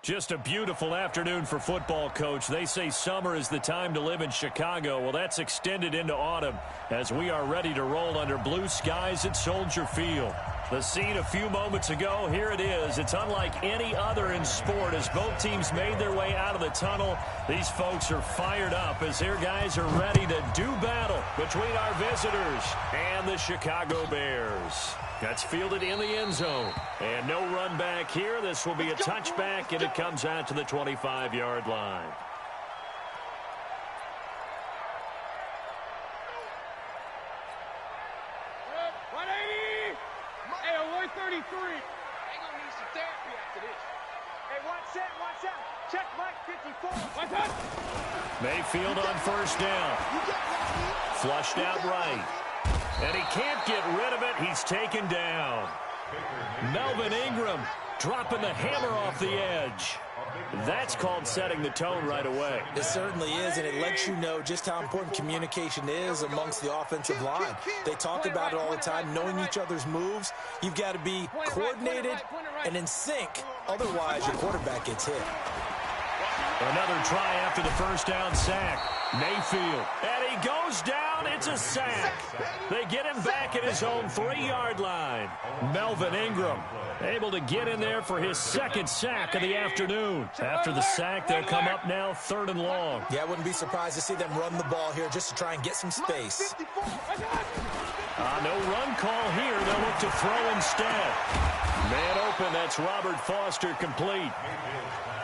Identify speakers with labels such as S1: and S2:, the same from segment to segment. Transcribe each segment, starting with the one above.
S1: Just a beautiful afternoon for football, Coach. They say summer is the time to live in Chicago. Well, that's extended into autumn as we are ready to roll under blue skies at Soldier Field. The scene a few moments ago, here it is. It's unlike any other in sport as both teams made their way out of the tunnel. These folks are fired up as their guys are ready to do battle between our visitors and the Chicago Bears. That's fielded in the end zone. And no run back here. This will be a touchback, and it comes out to the 25-yard line. Mayfield on first down. Flushed out right. And he can't get rid of it. He's taken down. Melvin Ingram dropping the hammer off the edge. That's called setting the tone right away.
S2: It certainly is, and it lets you know just how important communication is amongst the offensive line. They talk about it all the time, knowing each other's moves. You've got to be coordinated and in sync. Otherwise, your quarterback gets hit.
S1: Another try after the first down sack. Mayfield. And he goes down. It's a sack. They get him back at his own 3-yard line. Melvin Ingram able to get in there for his second sack of the afternoon. After the sack, they'll come up now 3rd and long.
S2: Yeah, I wouldn't be surprised to see them run the ball here just to try and get some space.
S1: No run call here. They'll look to throw instead. Man open. That's Robert Foster complete.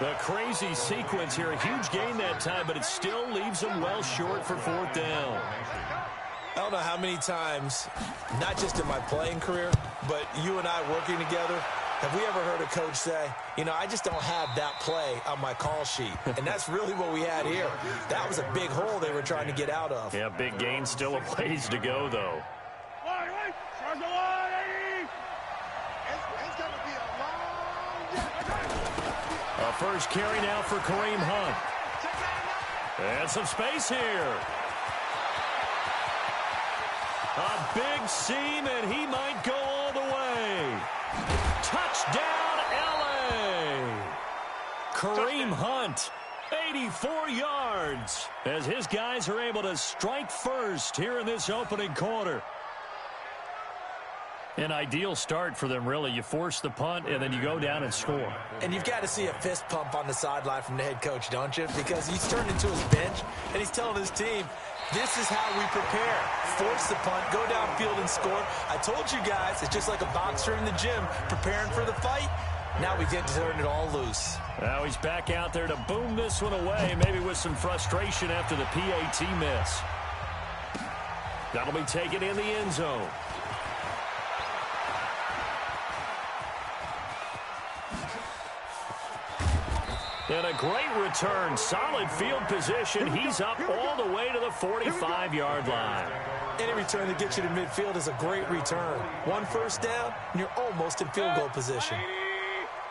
S1: The crazy sequence here. A huge gain that time, but it still leaves them well short for 4th down.
S2: I don't know how many times, not just in my playing career, but you and I working together, have we ever heard a coach say, you know, I just don't have that play on my call sheet. And that's really what we had here. That was a big hole they were trying to get out of.
S1: Yeah, big gain. Still a ways to go, though. A first carry now for Kareem Hunt. And some space here. A big seam, and he might go all the way. Touchdown, L.A. Kareem Hunt, 84 yards, as his guys are able to strike first here in this opening quarter. An ideal start for them, really. You force the punt, and then you go down and score.
S2: And you've got to see a fist pump on the sideline from the head coach, don't you? Because he's turned into his bench, and he's telling his team, this is how we prepare. Force the punt, go downfield and score. I told you guys, it's just like a boxer in the gym preparing for the fight. Now we get to turn it all loose.
S1: Now he's back out there to boom this one away, maybe with some frustration after the PAT miss. That'll be taken in the end zone. And a great return. Solid field position. He's up all the way to the 45-yard line.
S2: Any return that gets you to midfield is a great return. 1 first down, and you're almost in field goal position.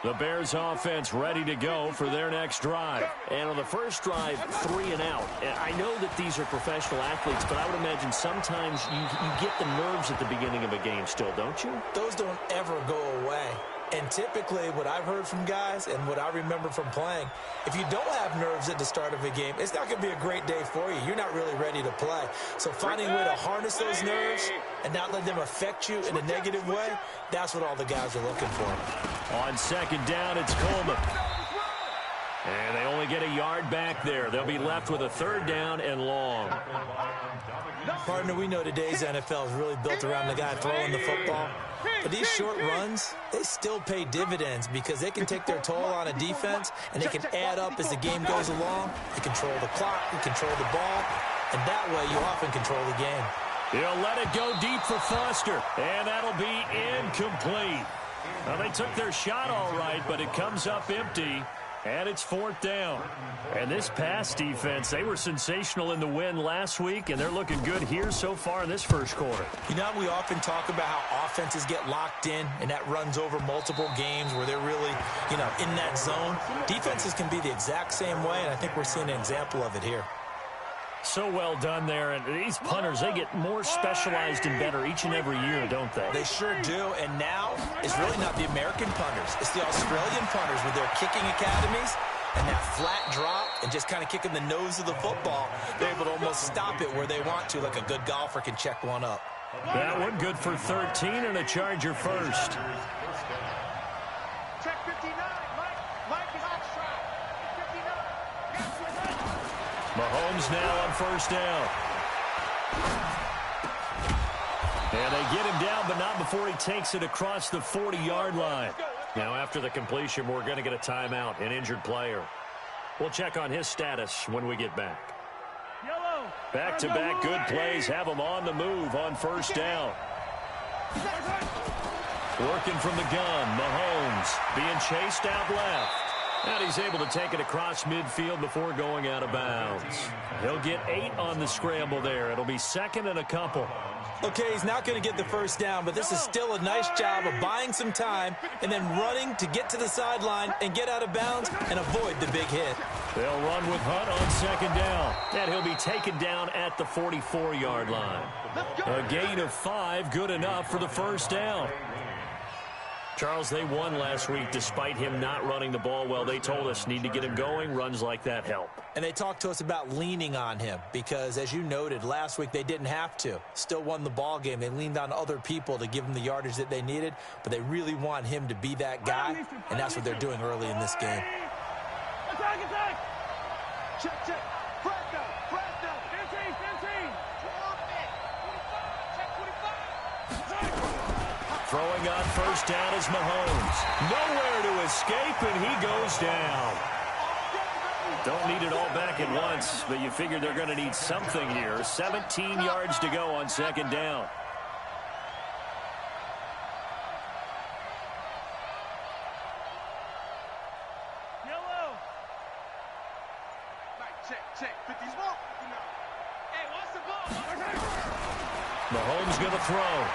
S1: The Bears offense ready to go for their next drive. And on the first drive, 3 and out. And I know that these are professional athletes, but I would imagine sometimes you get the nerves at the beginning of a game still, don't you?
S2: Those don't ever go away. And typically, what I've heard from guys and what I remember from playing, if you don't have nerves at the start of a game, it's not going to be a great day for you. You're not really ready to play. So finding a way to harness those nerves and not let them affect you in a negative way, that's what all the guys are looking for.
S1: On second down, it's Coleman. And they only get a yard back there. They'll be left with a 3rd down and long.
S2: Partner, we know today's NFL is really built around the guy throwing the football. But these short runs, they still pay dividends because they can take their toll on a defense, and they can add up as the game goes along. You control the clock, you control the ball, and that way you often control the game.
S1: He'll let it go deep for Foster, and that'll be incomplete. Well, they took their shot all right, but it comes up empty. And it's 4th down. And this pass defense, they were sensational in the win last week, and they're looking good here so far in this first quarter.
S2: You know, we often talk about how offenses get locked in, and that runs over multiple games where they're really, you know, in that zone. Defenses can be the exact same way, and I think we're seeing an example of it here.
S1: So well done there. And these punters, they get more specialized and better each and every year, don't they?
S2: They sure do. And now it's really not the American punters. It's the Australian punters with their kicking academies and that flat drop and just kind of kicking the nose of the football. They're able to almost stop it where they want to, like a good golfer can check one up.
S1: That one good for 13 and a Charger first.
S3: Check 59. Mike is outside. 59.
S1: Mahomes now on first down. And they get him down, but not before he takes it across the 40-yard line. Now, after the completion, we're going to get a timeout, an injured player. We'll check on his status when we get back. Back-to-back good plays have him on the move on first down. Working from the gun, Mahomes being chased out left. And he's able to take it across midfield before going out of bounds. He'll get 8 on the scramble there. It'll be second and a couple.
S2: Okay, he's not going to get the first down, but this is still a nice job of buying some time and then running to get to the sideline and get out of bounds and avoid the big hit.
S1: They'll run with Hunt on second down. And he'll be taken down at the 44-yard line. A gain of 5, good enough for the first down. Charles, they won last week despite him not running the ball well. They told us need to get him going. Runs like that help.
S2: And they talked to us about leaning on him because, as you noted, last week they didn't have to. Still won the ball game. They leaned on other people to give them the yardage that they needed, but they really want him to be that guy, and that's what they're doing early in this game.
S3: Attack! Check. Fresno. 15. Check 25.
S1: Throwing on first down is Mahomes. Nowhere to escape, and he goes down. Don't need it all back at once, but you figure they're going to need something here. 17 yards to go on second down.
S3: Yellow. Check. 50's ball. Hey, what's the ball?
S1: Mahomes going to throw.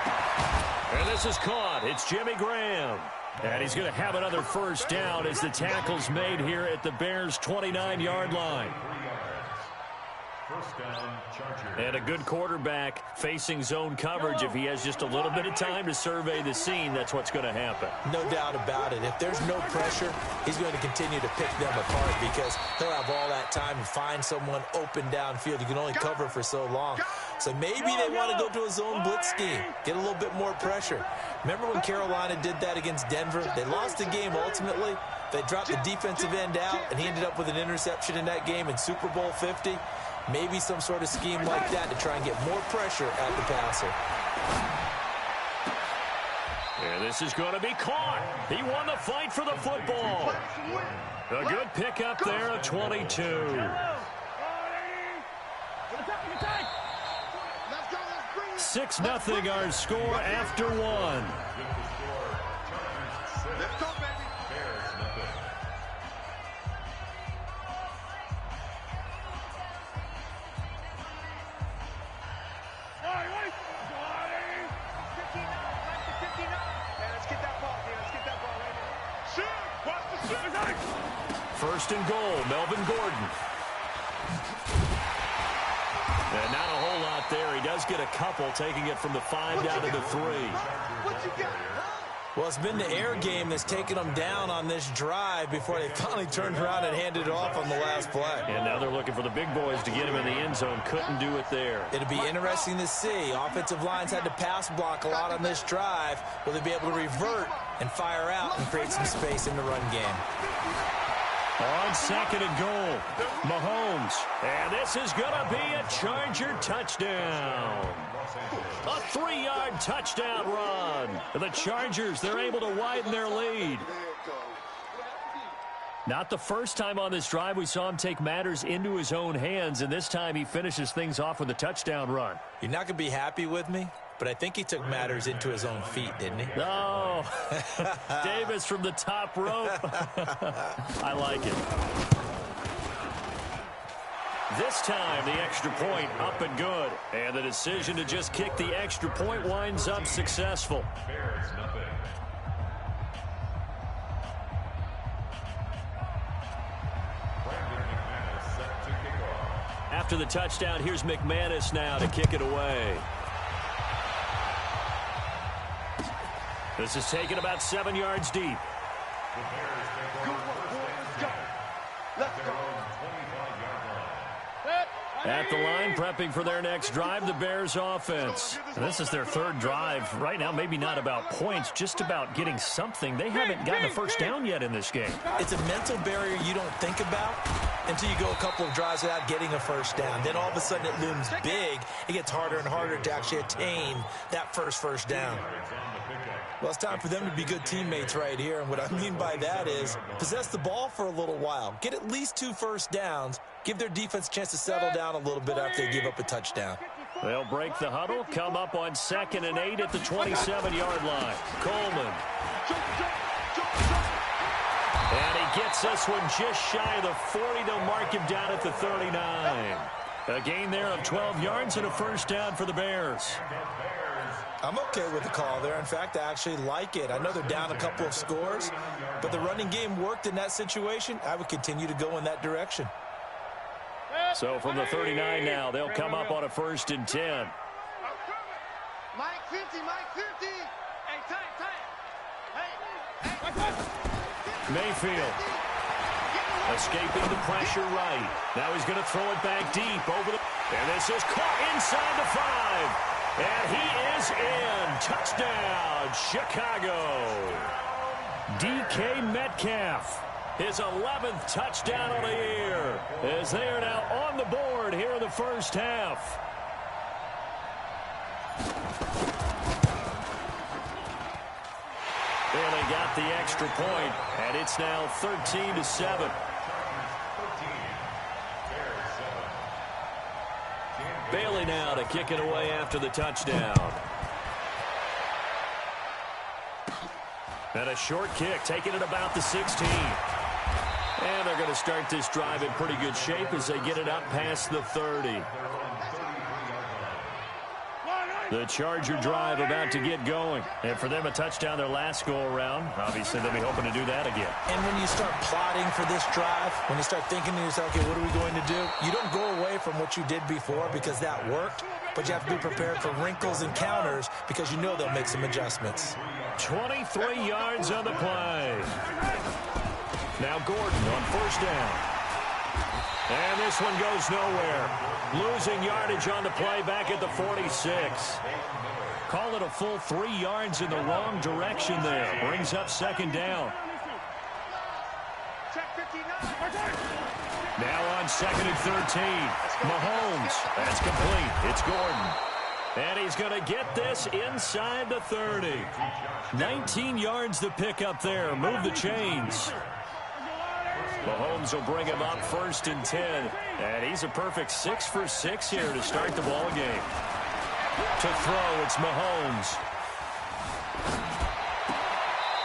S1: And this is caught. It's Jimmy Graham. And he's going to have another first down as the tackle's made here at the Bears' 29-yard line. And a good quarterback facing zone coverage. If he has just a little bit of time to survey the scene, that's what's going to happen.
S2: No doubt about it. If there's no pressure, he's going to continue to pick them apart because he'll have all that time to find someone open downfield. You can only cover for so long. So maybe they want to go to a zone blitz scheme, get a little bit more pressure. Remember when Carolina did that against Denver? They lost the game ultimately. They dropped the defensive end out, and he ended up with an interception in that game in Super Bowl 50. Maybe some sort of scheme like that to try and get more pressure at the passer.
S1: And this is going to be caught. He won the fight for the football. A good pickup there at 22. 6-0 our score after one.
S3: Let's go, baby.
S1: First and goal, Melvin Gordon. And not a whole lot there. He does get a couple, taking it from the 5 down to the 3.
S2: Well, it's been the air game that's taken them down on this drive before they finally turned around and handed it off on the last play.
S1: And now they're looking for the big boys to get him in the end zone. Couldn't do it there.
S2: It'll be interesting to see. Offensive lines had to pass block a lot on this drive. Will they be able to revert and fire out and create some space in the run game?
S1: On second and goal, Mahomes. And this is going to be a Charger touchdown. A 3-yard touchdown run. The Chargers, they're able to widen their lead. Not the first time on this drive we saw him take matters into his own hands, and this time he finishes things off with a touchdown run.
S2: You're not going to be happy with me, but I think he took matters into his own feet, didn't he?
S1: Oh, Davis from the top rope. I like it. This time, the extra point up and good. And the decision to just kick the extra point winds up successful. after the touchdown. Here's McManus now to kick it away. This is taken about 7 yards deep.
S3: Let's go.
S1: At the line, prepping for their next drive, the Bears offense. And this is their third drive. Right now, maybe not about points, just about getting something. They haven't gotten a first down yet in this game.
S2: It's a mental barrier you don't think about until you go a couple of drives without getting a first down. Then all of a sudden it looms big. It gets harder and harder to actually attain that first down. Well, it's time for them to be good teammates right here. And what I mean by that is possess the ball for a little while. Get at least 2 first downs. Give their defense a chance to settle down a little bit after they give up a touchdown.
S1: They'll break the huddle, come up on 2nd and 8 at the 27-yard line. Coleman. And he gets this one just shy of the 40. They'll mark him down at the 39. A gain there of 12 yards and a first down for the Bears.
S2: I'm okay with the call there. In fact, I actually like it. I know they're down a couple of scores, but the running game worked in that situation. I would continue to go in that direction.
S1: So from the 39 now, they'll come up on a 1st and 10.
S3: Mike 50, Mike 50. Hey, tight. Hey.
S1: Mayfield. Escaping the pressure right. Now he's going to throw it back deep over the... And this is caught inside the 5. And he is in. Touchdown, Chicago. DK Metcalf. His 11th touchdown of the year. As they are now on the board here in the first half. They got the extra point, and it's now 13-7. Bailey now to kick it away after the touchdown. And a short kick, taking it about the 16. And they're going to start this drive in pretty good shape as they get it up past the 30. The Charger drive about to get going. And for them, a touchdown their last go-around. Obviously, they'll be hoping to do that again.
S2: And when you start plotting for this drive, when you start thinking to yourself, okay, what are we going to do? You don't go away from what you did before because that worked, but you have to be prepared for wrinkles and counters because you know they'll make some adjustments.
S1: 23 yards on the play. Now Gordon on 1st down. And this one goes nowhere. Losing yardage on the play back at the 46. Call it a full 3 yards in the wrong direction there. Brings up 2nd down. Now on 2nd and 13. Mahomes. That's complete. It's Gordon. And he's going to get this inside the 30. 19 yards to pick up there. Move the chains. Mahomes will bring him up 1st and 10. And he's a perfect 6 for 6 here to start the ball game. To throw, it's Mahomes.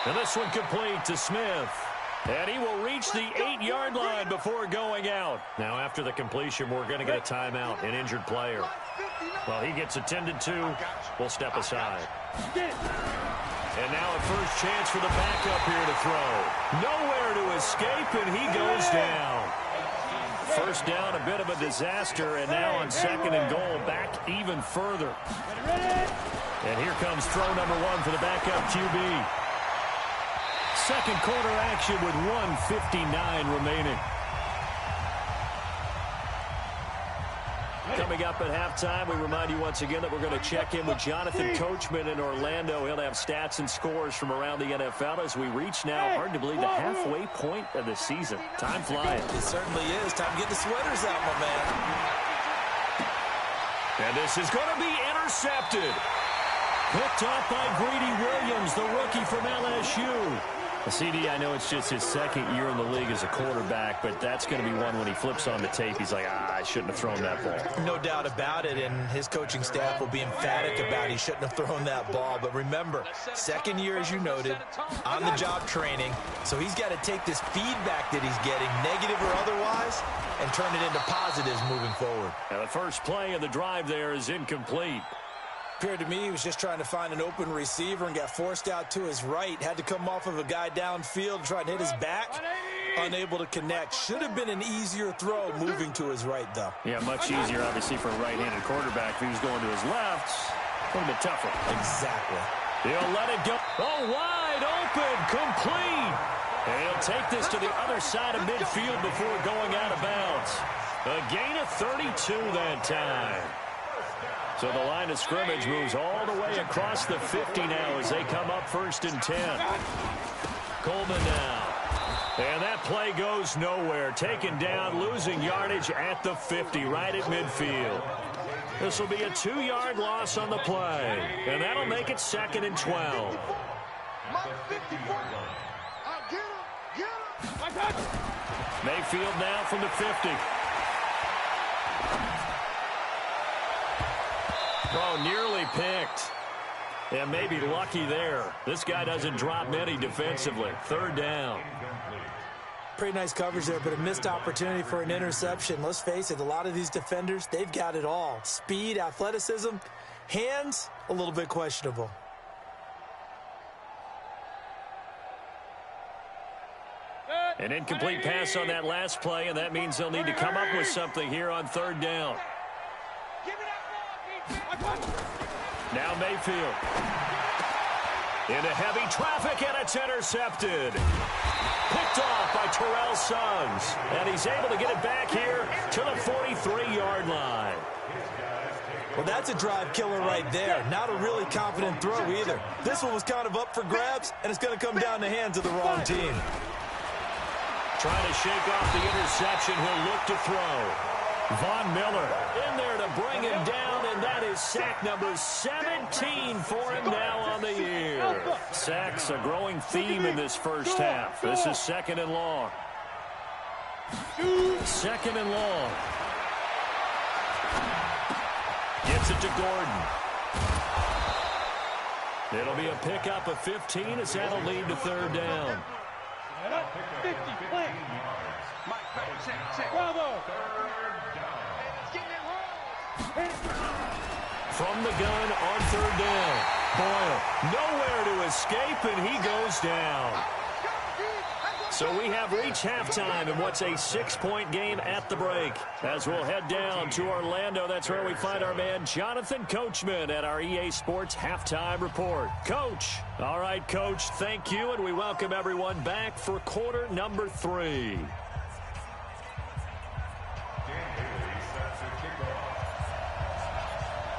S1: And this one complete to Smith. And he will reach the 8-yard line before going out. Now after the completion, we're going to get a timeout, an injured player. Well, he gets attended to. We'll step aside. And now a first chance for the backup here to throw. Nowhere to escape, and he goes down. First down, a bit of a disaster, and now on 2nd and goal, back even further. And here comes throw number 1 for the backup QB. Second quarter action with 1:59 remaining. Coming up at halftime, we remind you once again that we're going to check in with Jonathan Coachman in Orlando. He'll have stats and scores from around the NFL as we reach now, hard to believe, the halfway point of the season. Time flying.
S2: It certainly is. Time to get the sweaters out, my man.
S1: And this is going to be intercepted. Picked off by Greedy Williams, the rookie from LSU. CD, I know it's just his 2nd year in the league as a quarterback, but that's going to be one when he flips on the tape. He's like, I shouldn't have thrown that ball.
S2: No doubt about it, and his coaching staff will be emphatic about he shouldn't have thrown that ball. But remember, 2nd year, as you noted, on-the-job training, so he's got to take this feedback that he's getting, negative or otherwise, and turn it into positives moving forward.
S1: Now the first play of the drive there is incomplete.
S2: Appeared to me he was just trying to find an open receiver and got forced out to his right. Had to come off of a guy downfield, try to hit his back. Unable to connect. Should have been an easier throw moving to his right, though.
S1: Yeah, much easier, obviously, for a right-handed quarterback. If he was going to his left, a little bit tougher.
S2: Exactly.
S1: He'll let it go. Oh, wide open, complete. And he'll take this to the other side of midfield before going out of bounds. A gain of 32 that time. So the line of scrimmage moves all the way across the 50 now as they come up 1st and 10. Coleman now. And that play goes nowhere. Taken down, losing yardage at the 50, right at midfield. This will be a 2-yard loss on the play. And that'll make it 2nd and 12. Mayfield now from the 50. Oh, nearly picked. And maybe lucky there. This guy doesn't drop many defensively. 3rd down.
S2: Pretty nice coverage there, but a missed opportunity for an interception. Let's face it, a lot of these defenders, they've got it all. Speed, athleticism, hands, a little bit questionable.
S1: An incomplete pass on that last play, and that means they'll need to come up with something here on 3rd down. Now Mayfield. Into heavy traffic, and it's intercepted. Picked off by Terrell Suggs. And he's able to get it back here to the 43-yard line.
S2: Well, that's a drive killer right there. Not a really confident throw either. This one was kind of up for grabs, and it's going to come down the hands of the wrong team.
S1: Trying to shake off the interception. He'll look to throw. Von Miller in there to bring him down, and that is sack number 17 for him now on the year. Sacks a growing theme in this first half. This is 2nd and long. 2nd and long. Gets it to Gordon. It'll be a pickup of 15 as that'll lead to 3rd down.
S3: 50, play. Bravo.
S1: From the gun on 3rd down. Boyle nowhere to escape, and he goes down. So we have reached halftime in what's a 6-point game at the break. As we'll head down to Orlando, that's where we find our man Jonathan Coachman at our EA Sports Halftime Report. Coach. All right, Coach, thank you, and we welcome everyone back for quarter number 3.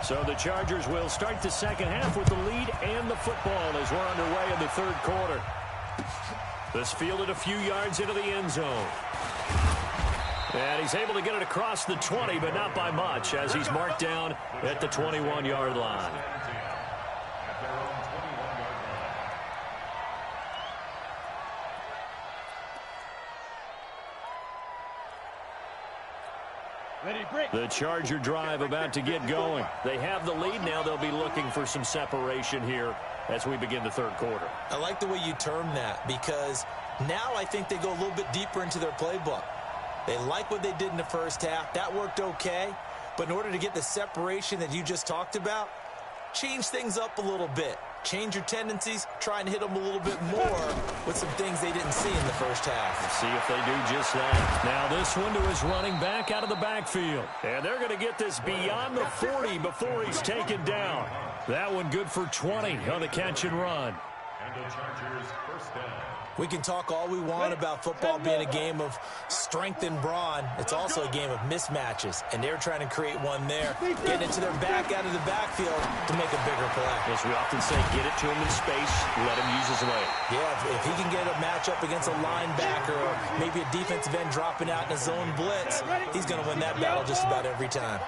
S1: So the Chargers will start the second half with the lead and the football as we're underway in the 3rd quarter. This fielded a few yards into the end zone. And he's able to get it across the 20, but not by much, as he's marked down at the 21-yard line. The Charger drive about to get going. They have the lead now. They'll be looking for some separation here as we begin the 3rd quarter.
S2: I like the way you term that, because now I think they go a little bit deeper into their playbook. They like what they did in the first half. That worked okay. But in order to get the separation that you just talked about, change things up a little bit. Change your tendencies, try and hit them a little bit more with some things they didn't see in the first half.
S1: Let's see if they do just that. Now this one to his running back out of the backfield. And they're going to get this beyond the 40 before he's taken down. That one good for 20 on the catch and run. And the Chargers first down.
S2: We can talk all we want about football being a game of strength and brawn. It's also a game of mismatches, and they're trying to create one there, getting it to their back out of the backfield to make a bigger play.
S1: As we often say, get it to him in space, let him use his leg.
S2: Yeah, if he can get a matchup against a linebacker or maybe a defensive end dropping out in a zone blitz, he's going to win that battle just about every time.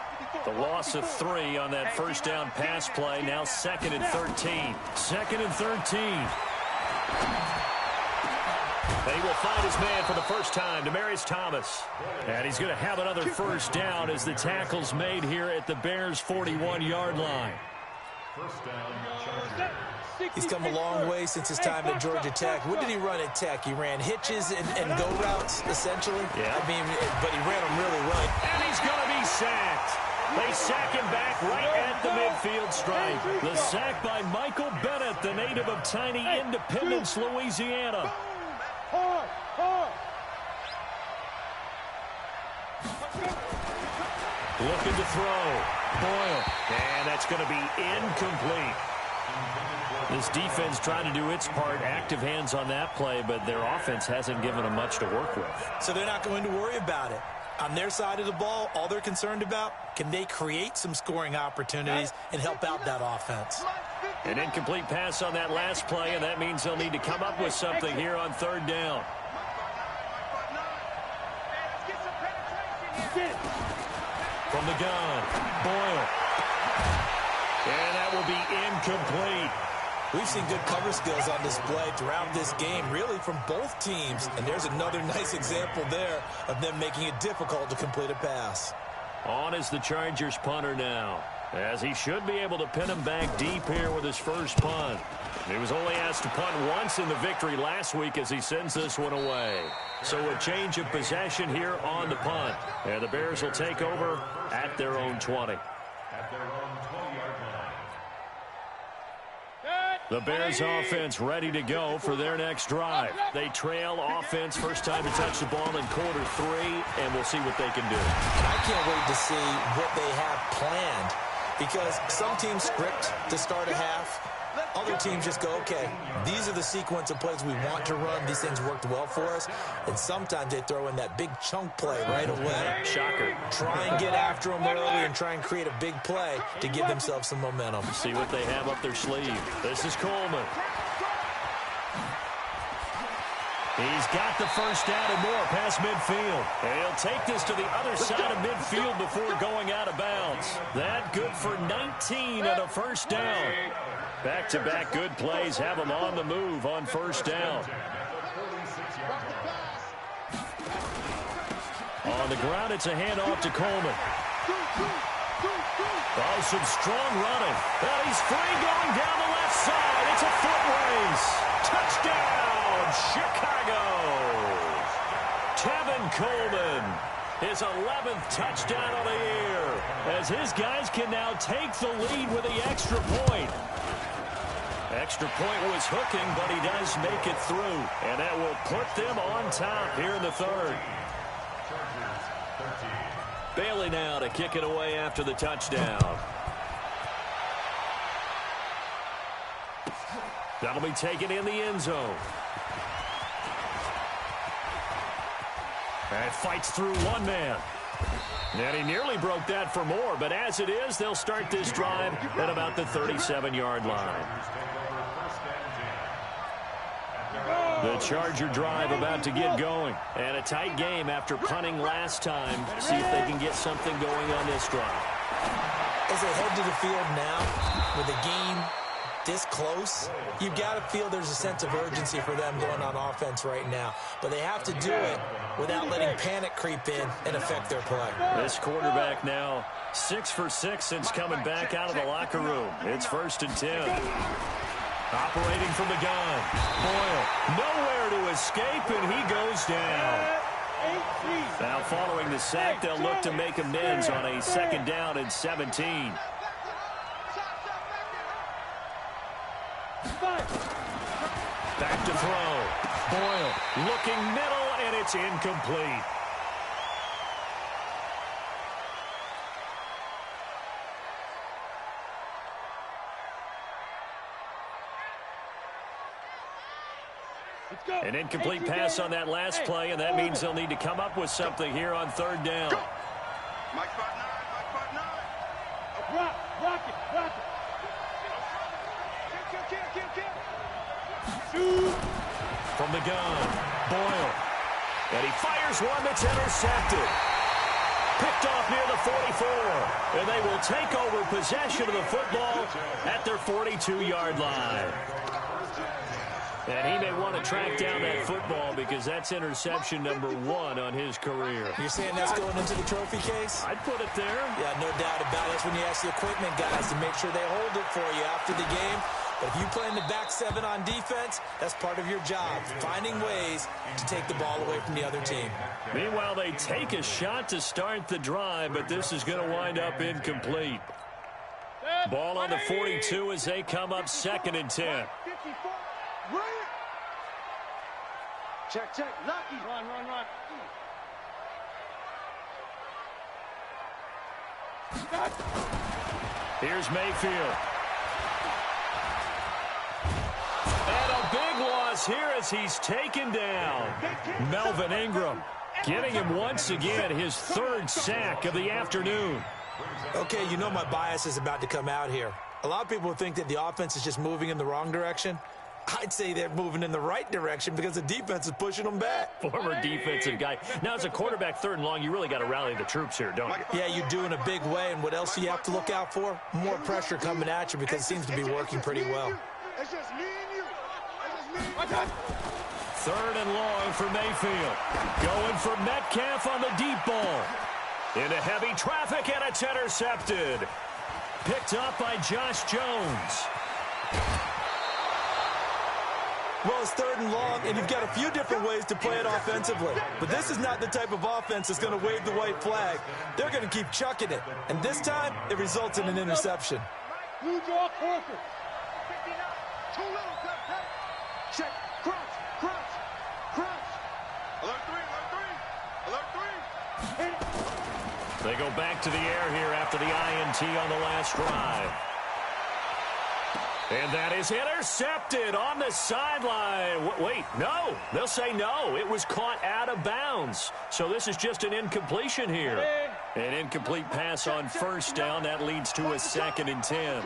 S1: The loss of 3 on that first down pass play. Now 2nd and 13. 2nd and 13. He will find his man for the first time, Demaryius Thomas. And he's going to have another first down as the tackle's made here at the Bears' 41-yard line.
S3: First down,
S2: He's come a long way since his time at Georgia Tech. What did he run at Tech? He ran hitches and go routes, essentially.
S1: Yeah.
S2: I mean, but he ran them really well.
S1: And he's going to be sacked. They sack him back right at the midfield stripe. The sack by Michael Bennett, the native of tiny Independence, Louisiana. Looking to throw. Boyle. And that's going to be incomplete. This defense trying to do its part. Active hands on that play, but their offense hasn't given them much to work with.
S2: So they're not going to worry about it. On their side of the ball, all they're concerned about, can they create some scoring opportunities and help out that offense?
S1: An incomplete pass on that last play, and that means they'll need to come up with something here on third down. From the gun, Boyle. And that will be incomplete.
S2: We've seen good cover skills on display throughout this game, really from both teams. And there's another nice example there of them making it difficult to complete a pass.
S1: On is the Chargers punter now, as he should be able to pin him back deep here with his first punt. He was only asked to punt once in the victory last week as he sends this one away. So a change of possession here on the punt. And the Bears will take over at their own 20. The Bears offense ready to go for their next drive. They trail offense, first time to touch the ball in quarter 3, and we'll see what they can do.
S2: And I can't wait to see what they have planned, because some teams script to start a half. Other teams just go, okay, these are the sequence of plays we want to run. These things worked well for us. And sometimes they throw in that big chunk play right away.
S1: Shocker.
S2: Try and get after them early and try and create a big play to give themselves some momentum.
S1: See what they have up their sleeve. This is Coleman. He's got the first down and more past midfield. And he'll take this to the other side of midfield before going out of bounds. That good for 19 and a first down. Back-to-back good plays have him on the move on first down. On the ground, it's a handoff to Coleman. Oh, some strong running. Well, he's free going down the left side. It's a foot race. Touchdown, Chicago. Tevin Coleman, his 11th touchdown of the year, as his guys can now take the lead with the extra point. Extra point was hooking, but he does make it through, and that will put them on top here in the third. Bailey now to kick it away after the touchdown. That'll be taken in the end zone. And fights through one man. And he nearly broke that for more, but as it is, they'll start this drive at about the 37-yard line. The Charger drive about to get going. And a tight game after punting last time. See if they can get something going on this drive.
S2: As they head to the field now, with the game this close, you've got to feel there's a sense of urgency for them going on offense right now. But they have to do it without letting panic creep in and affect their play.
S1: This quarterback now 6 for 6 since coming back out of the locker room. It's 1st and 10. Operating from the gun. Boyle, nowhere to escape, and he goes down. Now following the sack, they'll look to make amends on a 2nd down and 17. Back to throw. Boyle looking middle, and it's incomplete. An incomplete pass on that last play, and that means they'll need to come up with something here on 3rd down.
S3: Mike spot 9.
S4: Rock it.
S1: From the gun, Boyle. And he fires one that's intercepted. Picked off near the 44. And they will take over possession of the football at their 42-yard line. And he may want to track down that football because that's interception number 1 on his career.
S2: You're saying that's going into the trophy case?
S1: I'd put it there.
S2: Yeah, no doubt about it. That's when you ask the equipment guys to make sure they hold it for you after the game. But if you play in the back seven on defense, that's part of your job, finding ways to take the ball away from the other team.
S1: Meanwhile, they take a shot to start the drive, but this is going to wind up incomplete. Ball on the 42 as they come up 2nd and 10.
S3: Check, check. Lucky. Run.
S1: Here's Mayfield. And a big loss here as he's taken down. Melvin Ingram getting him once again his 3rd sack of the afternoon.
S2: Okay, you know my bias is about to come out here. A lot of people think that the offense is just moving in the wrong direction. I'd say they're moving in the right direction because the defense is pushing them back.
S1: Former defensive guy. Now, as a quarterback 3rd and long, you really got to rally the troops here, don't you?
S2: Yeah, you do in a big way. And what else do you have to look out for? More pressure coming at you because it seems to be working pretty well.
S3: It's just me and you. It's just me.
S1: 3rd and long for Mayfield. Going for Metcalf on the deep ball. Into heavy traffic, and it's intercepted. Picked up by Josh Jones.
S2: Well, it's 3rd and long, and you've got a few different ways to play it offensively. But this is not the type of offense that's going to wave the white flag. They're going to keep chucking it. And this time, it results in an interception.
S3: You draw closer. Too little. Check. Crouch. Alert 3.
S1: They go back to the air here after the INT on the last drive. And that is intercepted on the sideline. Wait, no. They'll say no. It was caught out of bounds. So this is just an incompletion here. An incomplete pass on 1st down. That leads to a 2nd and 10.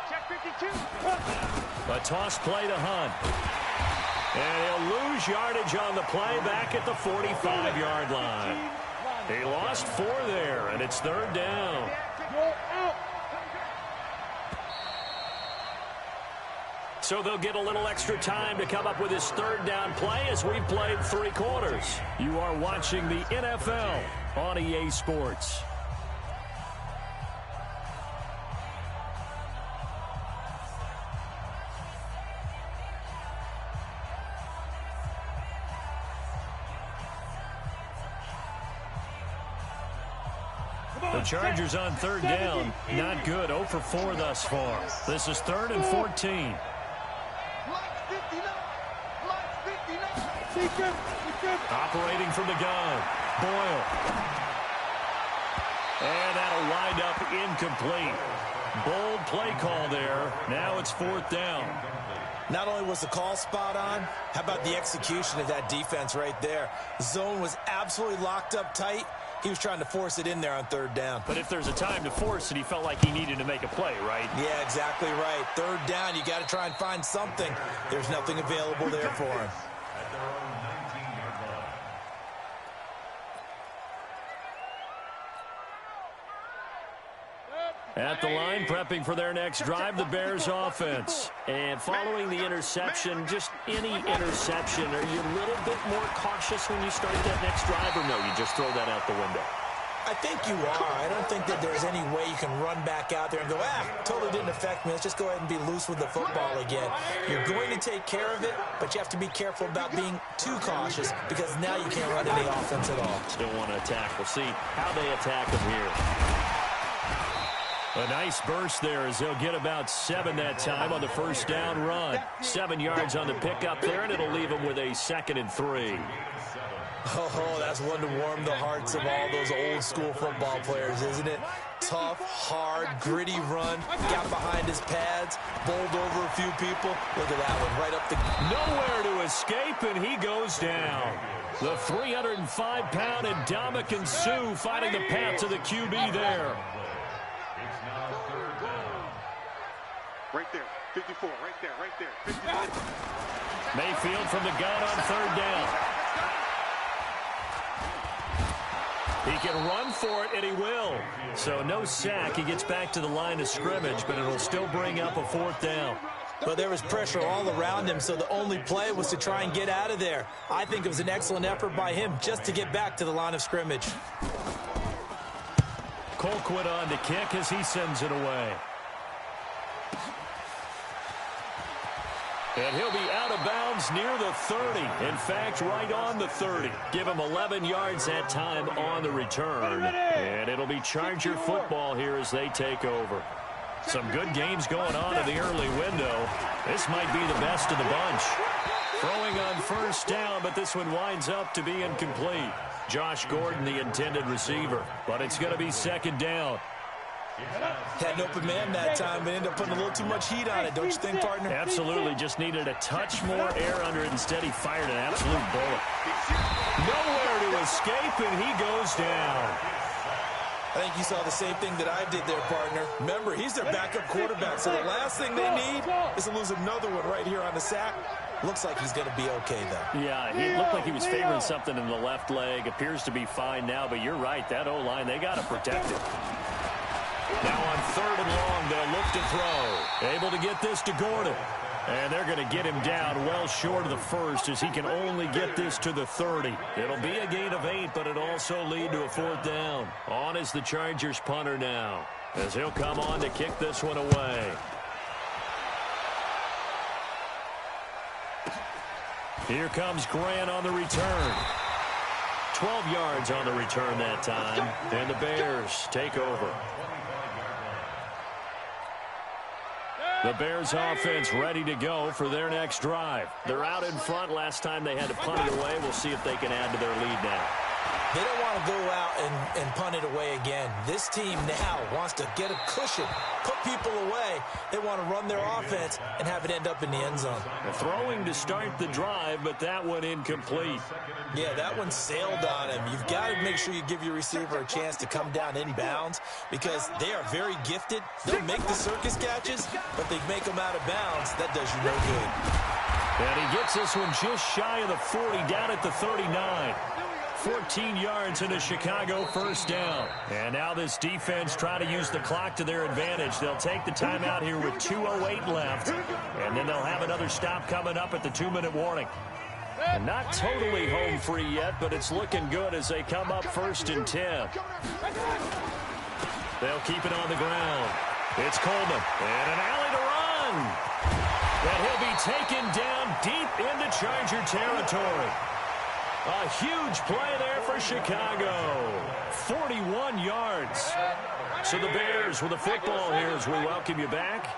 S3: Check 52.
S1: A toss play to Hunt. And he'll lose yardage on the play back at the 45-yard line. He lost 4 there, and it's 3rd down. So they'll get a little extra time to come up with his 3rd down play as we've played 3 quarters. You are watching the NFL on EA Sports. The Chargers on 3rd down. Not good. 0 for 4 thus far. This is 3rd and 14. Operating from the gun. Boyle. And that'll wind up incomplete. Bold play call there. Now it's 4th down.
S2: Not only was the call spot on, how about the execution of that defense right there? Zone was absolutely locked up tight. He was trying to force it in there on 3rd down.
S1: But if there's a time to force it, he felt like he needed to make a play, right?
S2: Yeah, exactly right. 3rd down, you got to try and find something. There's nothing available there for him.
S1: At the line, prepping for their next drive, the Bears offense. And following the interception, just any interception, are you a little bit more cautious when you start that next drive, or no, you just throw that out the window?
S2: I think you are. I don't think that there's any way you can run back out there and go, totally didn't affect me. Let's just go ahead and be loose with the football again. You're going to take care of it, but you have to be careful about being too cautious because now you can't run any offense at all.
S1: Still want to attack. We'll see how they attack them here. A nice burst there as they'll get about 7 that time on the 1st down run. 7 yards on the pickup there, and it'll leave them with a 2nd and 3.
S2: Oh, that's one to warm the hearts of all those old-school football players, isn't it? Tough, hard, gritty run, got behind his pads, bowled over a few people. Look at that one, right up the...
S1: Nowhere to escape, and he goes down. The 305-pound Ndamukong Suh finding the path to the QB there.
S3: Right there, 54, right there, 54.
S1: Mayfield from the gun on 3rd down. He can run for it, and he will. So no sack. He gets back to the line of scrimmage, but it'll still bring up a 4th down.
S2: But there was pressure all around him, so the only play was to try and get out of there. I think it was an excellent effort by him just to get back to the line of scrimmage.
S1: Colquitt on to kick as he sends it away. And he'll be out of bounds near the 30. In fact, right on the 30. Give him 11 yards that time on the return. And it'll be Charger football here as they take over. Some good games going on in the early window. This might be the best of the bunch. Throwing on first down, but this one winds up to be incomplete. Josh Gordon, the intended receiver. But it's going to be second down.
S2: Had an open man that time, but ended up putting a little too much heat on it, don't you think, partner?
S1: Absolutely. Just needed a touch more air under it. Instead, he fired an absolute bullet. Nowhere to escape, and he goes down.
S2: I think you saw the same thing that I did there, partner. Remember, he's their backup quarterback, so the last thing they need is to lose another one right here on the sack. Looks like he's going to be okay, though.
S1: Yeah, he looked like he was favoring something in the left leg. Appears to be fine now, but you're right. That O-line, they got to protect it. Now on third and long, they'll look to throw. Able to get this to Gordon. And they're going to get him down well short of the first as he can only get this to the 30. It'll be a gain of 8, but it'll also lead to a fourth down. On is the Chargers punter now as he'll come on to kick this one away. Here comes Grant on the return. 12 yards on the return that time. And the Bears take over. The Bears offense ready to go for their next drive. They're out in front. Last time they had to punt it away. We'll see if they can add to their lead now.
S2: They don't want to go out and punt it away again. This team now wants to get a cushion, put people away. They want to run their offense and have it end up in the end zone.
S1: Throwing to start the drive, but that one incomplete.
S2: Yeah, that one sailed on him. You've got to make sure you give your receiver a chance to come down inbounds because they are very gifted. They'll make the circus catches, but they make them out of bounds. That does you no good.
S1: And he gets this one just shy of the 40, down at the 39. 14 yards in a Chicago first down. And now this defense trying to use the clock to their advantage. They'll take the timeout here with 2:08 left. And then they'll have another stop coming up at the 2-minute warning. And not totally home free yet, but it's looking good as they come up 1st and 10. They'll keep it on the ground. It's Coleman. And an alley to run. And he'll be taken down deep into Charger territory. A huge play there for Chicago. 41 yards. So the Bears with the football here as we welcome you back.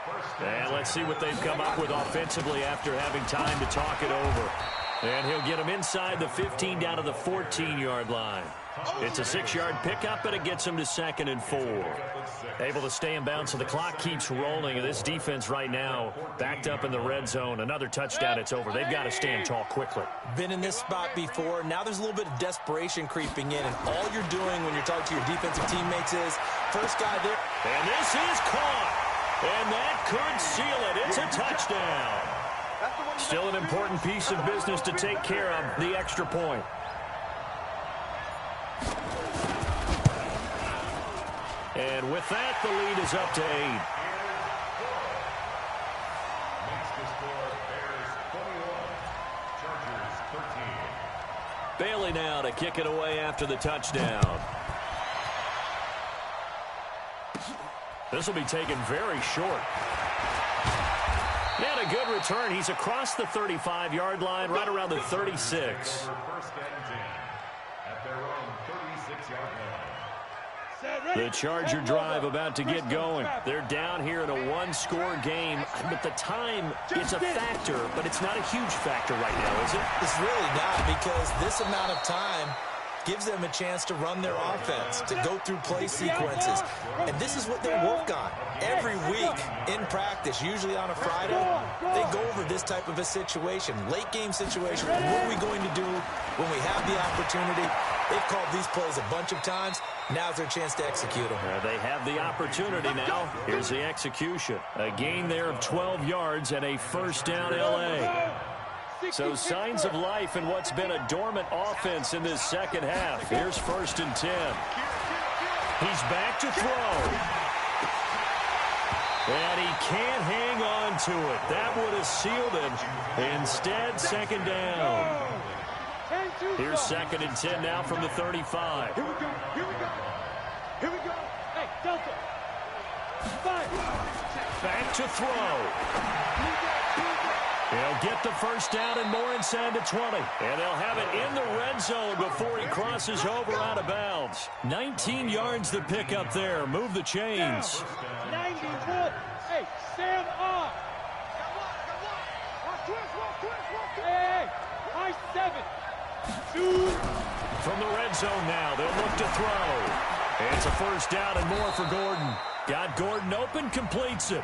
S1: And let's see what they've come up with offensively after having time to talk it over. And he'll get him inside the 15 down to the 14-yard line. It's a 6-yard pickup, and it gets him to 2nd and 4. Able to stay in bounds, so the clock keeps rolling. And this defense right now backed up in the red zone. Another touchdown, it's over. They've got to stand tall quickly.
S2: Been in this spot before. Now there's a little bit of desperation creeping in. And all you're doing when you're talking to your defensive teammates is, first guy there.
S1: And this is caught. And that could seal it. It's a touchdown. Still an important piece of business to take care of, the extra point. And with that, the lead is up to 8. Bailey now to kick it away after the touchdown. This will be taken very short. And a good return. He's across the 35-yard line, right around the 36. The Charger drive about to get going. They're down here in a one-score game, but the time, it's a factor, but it's not a huge factor right now, is it?
S2: It's really not, because this amount of time gives them a chance to run their offense, to go through play sequences. And this is what they work on every week in practice, usually on a Friday. They go over this type of a situation, late game situation. What are we going to do when we have the opportunity? They've called these plays a bunch of times. Now's their chance to execute them.
S1: They have the opportunity now. Here's the execution. A gain there of 12 yards and a first down L.A. So signs of life in what's been a dormant offense in this second half. Here's 1st and 10. He's back to throw. And he can't hang on to it. That would have sealed it. Instead, 2nd down. Here's 2nd and 10 now from the 35.
S4: Here we go. Here we go. Here we go. Hey, Delta. 5.
S1: Back to throw. He'll get the first down and more inside the 20. And they'll have it in the red zone before he crosses over out of bounds. 19 yards to pick up there. Move the chains.
S4: 91. Hey, stand up. Hey, high 7. 2.
S1: From the red zone now, they'll look to throw. It's a first down and more for Gordon. Got Gordon open, completes it.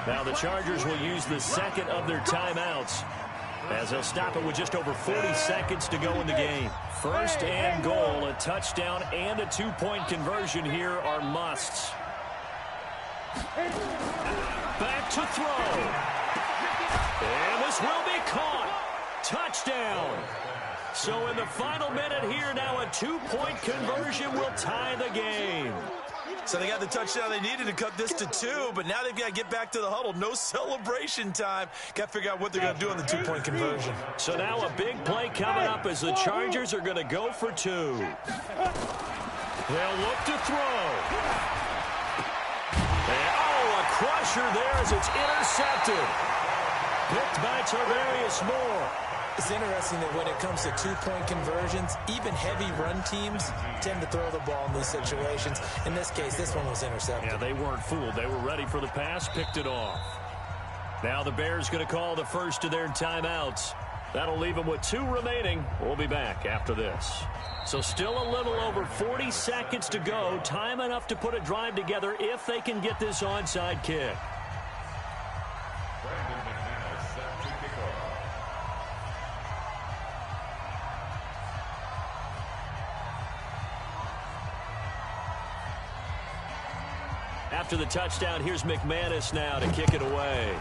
S1: Now the Chargers will use the second of their timeouts as they'll stop it with just over 40 seconds to go in the game. First and goal, a touchdown and a 2-point conversion here are musts. Back to throw. And this will be caught. Touchdown. So in the final minute here, now a 2-point conversion will tie the game.
S2: So they got the touchdown they needed to cut this to 2, but now they've got to get back to the huddle. No celebration time. Got to figure out what they're going to do on the 2-point conversion.
S1: So now a big play coming up as the Chargers are going to go for 2. They'll look to throw. And, a crusher there as it's intercepted. Picked by Tarvarius Moore.
S2: It's interesting that when it comes to 2-point conversions, even heavy run teams tend to throw the ball in these situations. In this case, this one was intercepted.
S1: Yeah, they weren't fooled. They were ready for the pass, picked it off. Now the Bears going to call the first of their timeouts. That'll leave them with 2 remaining. We'll be back after this. So still a little over 40 seconds to go. Time enough to put a drive together if they can get this onside kick. After the touchdown, here's McManus now to kick it away.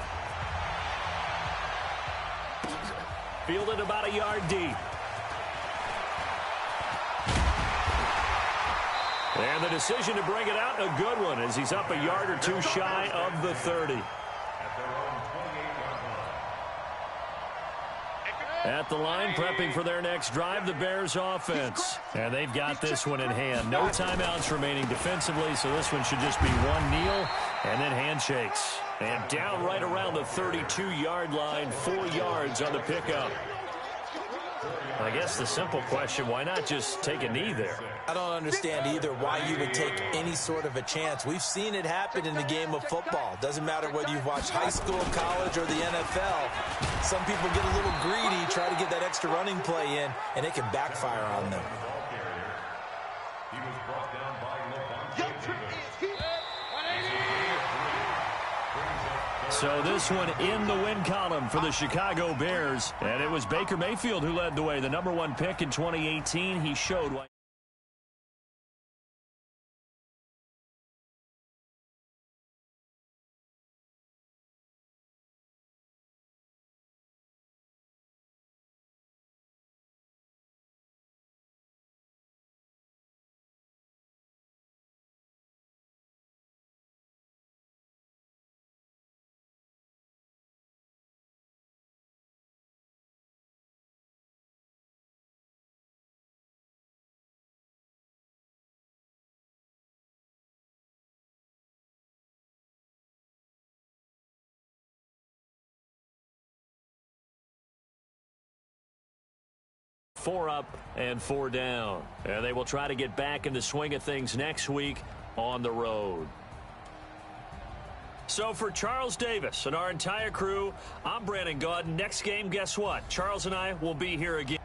S1: Fielded about a yard deep. And the decision to bring it out, a good one, as he's up a yard or 2 shy of the 30. At the line, prepping for their next drive, the Bears offense. And they've got this one in hand. No timeouts remaining defensively, so this one should just be 1 kneel and then handshakes. And down right around the 32-yard line, 4 yards on the pickup. I guess the simple question, why not just take a knee there?
S2: I don't understand either why you would take any sort of a chance. We've seen it happen in the game of football. Doesn't matter whether you've watched high school, college, or the NFL. Some people get a little greedy, try to get that extra running play in, and it can backfire on them.
S1: So this one in the win column for the Chicago Bears. And it was Baker Mayfield who led the way. The #1 pick in 2018. He showed why. Four up and 4 down. And they will try to get back in the swing of things next week on the road. So for Charles Davis and our entire crew, I'm Brandon Gaudin. Next game, guess what? Charles and I will be here again.